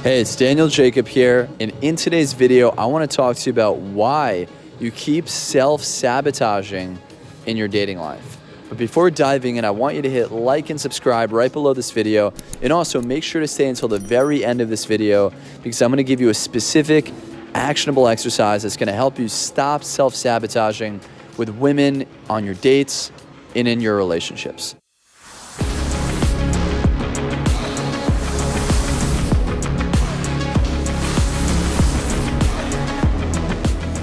Hey, it's Daniel Jacob here, and in today's video, I want to talk to you about why you keep self-sabotaging in your dating life. But before diving in, I want you to hit like and subscribe right below this video, and also make sure to stay until the very end of this video because I'm going to give you a specific, actionable exercise that's going to help you stop self-sabotaging with women on your dates and in your relationships.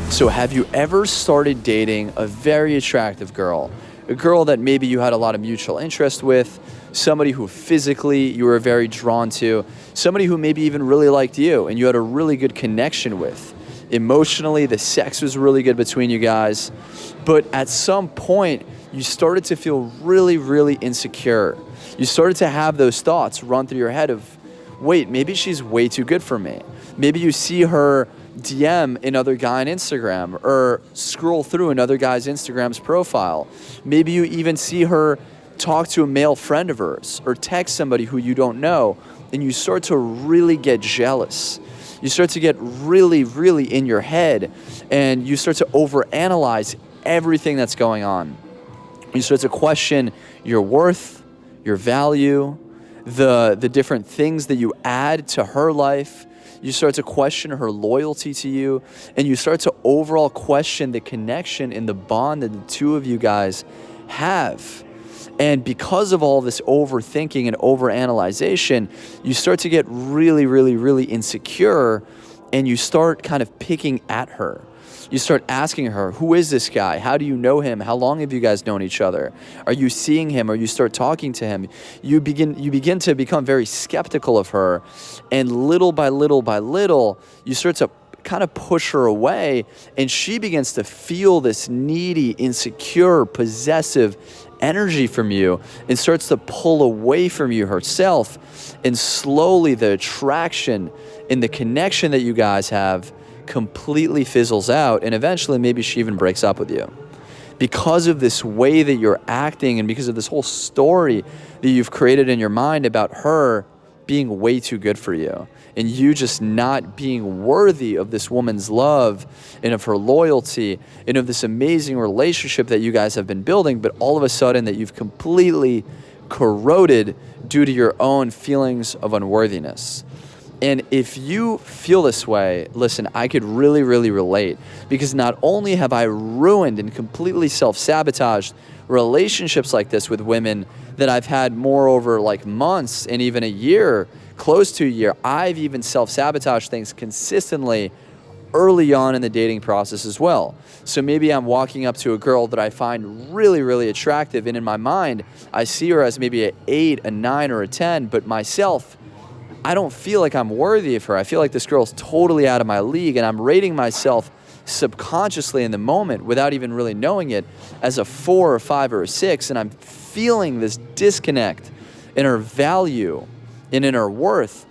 So have you ever started dating a very attractive girl? A girl that maybe you had a lot of mutual interest with, somebody who physically you were very drawn to, somebody who maybe even really liked you and you had a really good connection with. Emotionally, the sex was really good between you guys, but at some point, you started to feel really, really insecure. You started to have those thoughts run through your head of, wait, maybe she's way too good for me. Maybe you see her DM another guy on Instagram or scroll through another guy's Instagram's profile. Maybe you even see her talk to a male friend of hers or text somebody who you don't know, and you start to really get jealous. You start to get really, really in your head, and you start to overanalyze everything that's going on. You start to question your worth, your value, the different things that you add to her life. You start to question her loyalty to you, and you start to overall question the connection and the bond that the two of you guys have. And because of all this overthinking and overanalyzation, you start to get really, really, really insecure, and you start kind of picking at her. You start asking her, who is this guy? How do you know him? How long have you guys known each other? Are you seeing him, or you start talking to him? You begin to become very skeptical of her, and little by little by little, you start to kind of push her away, and she begins to feel this needy, insecure, possessive energy from you and starts to pull away from you herself, and slowly the attraction and the connection that you guys have completely fizzles out, and eventually maybe she even breaks up with you. Because of this way that you're acting and because of this whole story that you've created in your mind about her being way too good for you and you just not being worthy of this woman's love and of her loyalty and of this amazing relationship that you guys have been building, but all of a sudden that you've completely corroded due to your own feelings of unworthiness. And if you feel this way, listen, I could really, really relate, because not only have I ruined and completely self-sabotaged relationships like this with women that I've had more over like months and even a year, close to a year, I've even self-sabotaged things consistently early on in the dating process as well. So maybe I'm walking up to a girl that I find really, really attractive, and in my mind, I see her as maybe an 8, a 9, or a 10, but myself, I don't feel like I'm worthy of her. I feel like this girl's totally out of my league, and I'm rating myself subconsciously in the moment without even really knowing it as a 4 or 5 or a 6, and I'm feeling this disconnect in her value and in her worth.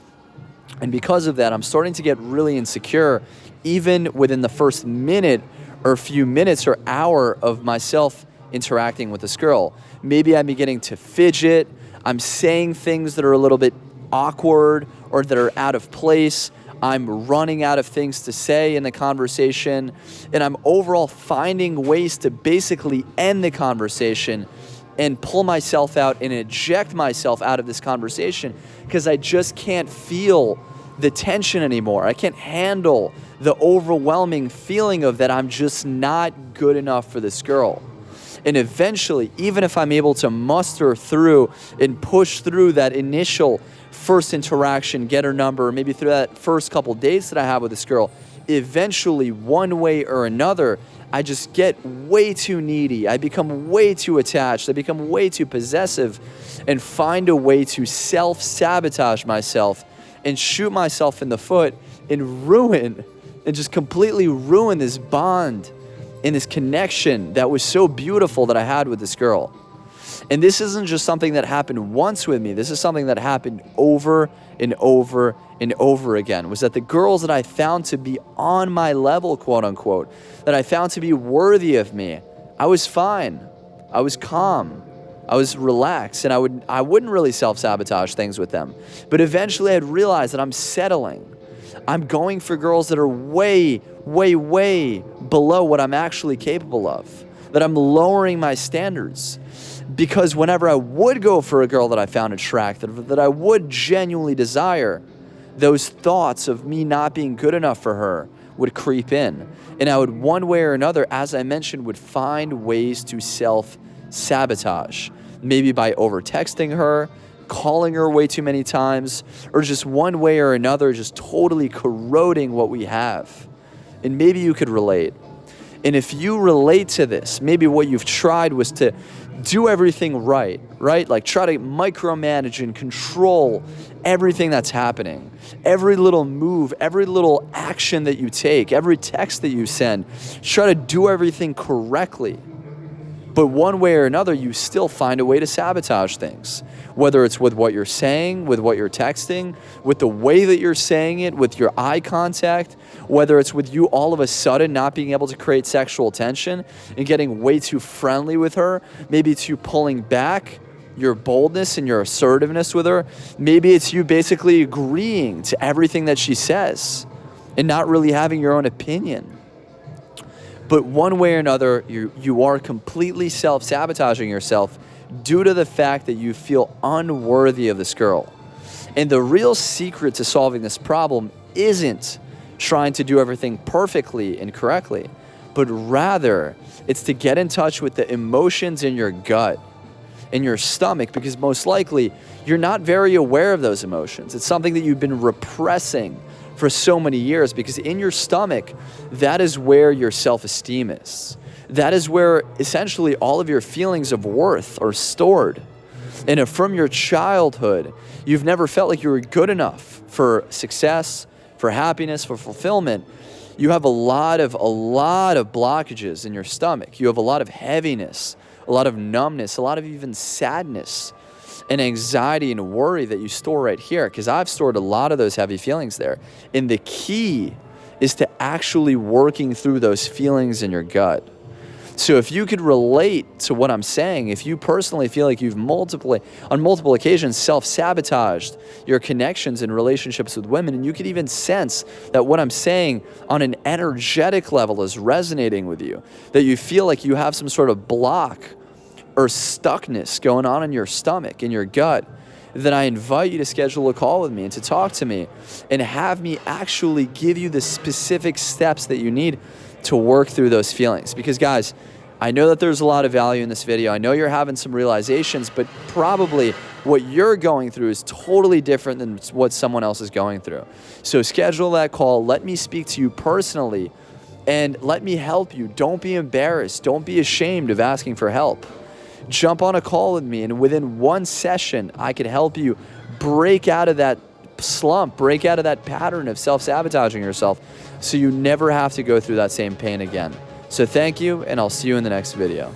And because of that, I'm starting to get really insecure even within the first minute or few minutes or hour of myself interacting with this girl. Maybe I'm beginning to fidget. I'm saying things that are a little bit awkward or that are out of place. I'm running out of things to say in the conversation, and I'm overall finding ways to basically end the conversation and pull myself out and eject myself out of this conversation because I just can't feel the tension anymore. I can't handle the overwhelming feeling of that I'm just not good enough for this girl. And eventually, even if I'm able to muster through and push through that initial first interaction, get her number, maybe through that first couple dates that I have with this girl, eventually, one way or another, I just get way too needy. I become way too attached. I become way too possessive and find a way to self-sabotage myself and shoot myself in the foot and ruin and just completely ruin this bond and this connection that was so beautiful that I had with this girl. And this isn't just something that happened once with me. This is something that happened over and over and over again, was that the girls that I found to be on my level, quote unquote, that I found to be worthy of me, I was fine. I was calm. I was relaxed, and I wouldn't really self-sabotage things with them. But eventually I'd realize that I'm settling. I'm going for girls that are way, way, way below what I'm actually capable of, that I'm lowering my standards. Because whenever I would go for a girl that I found attractive, that I would genuinely desire, those thoughts of me not being good enough for her would creep in. And I would, one way or another, as I mentioned, would find ways to self-sabotage. Maybe by over-texting her, calling her way too many times, or just one way or another, just totally corroding what we have. And maybe you could relate. And if you relate to this, maybe what you've tried was to do everything right? Like try to micromanage and control everything that's happening. Every little move, every little action that you take, every text that you send, try to do everything correctly. But one way or another, you still find a way to sabotage things. Whether it's with what you're saying, with what you're texting, with the way that you're saying it, with your eye contact, whether it's with you all of a sudden not being able to create sexual tension and getting way too friendly with her, maybe it's you pulling back your boldness and your assertiveness with her. Maybe it's you basically agreeing to everything that she says and not really having your own opinion. But one way or another, you are completely self-sabotaging yourself due to the fact that you feel unworthy of this girl. And the real secret to solving this problem isn't trying to do everything perfectly and correctly, but rather it's to get in touch with the emotions in your gut, in your stomach, because most likely you're not very aware of those emotions. It's something that you've been repressing for so many years, because in your stomach, that is where your self-esteem is. That is where essentially all of your feelings of worth are stored. And if from your childhood, you've never felt like you were good enough for success, for happiness, for fulfillment, you have a lot of blockages in your stomach. You have a lot of heaviness, a lot of numbness, a lot of even sadness and anxiety and worry that you store right here, because I've stored a lot of those heavy feelings there. And the key is to actually working through those feelings in your gut. So if you could relate to what I'm saying, if you personally feel like you've on multiple occasions self-sabotaged your connections and relationships with women, and you could even sense that what I'm saying on an energetic level is resonating with you, that you feel like you have some sort of block or stuckness going on in your stomach, in your gut, then I invite you to schedule a call with me and to talk to me and have me actually give you the specific steps that you need to work through those feelings. Because guys, I know that there's a lot of value in this video. I know you're having some realizations, but probably what you're going through is totally different than what someone else is going through. So schedule that call. Let me speak to you personally and let me help you. Don't be embarrassed. Don't be ashamed of asking for help. Jump on a call with me, and within one session, I can help you break out of that slump, break out of that pattern of self-sabotaging yourself so you never have to go through that same pain again. So thank you, and I'll see you in the next video.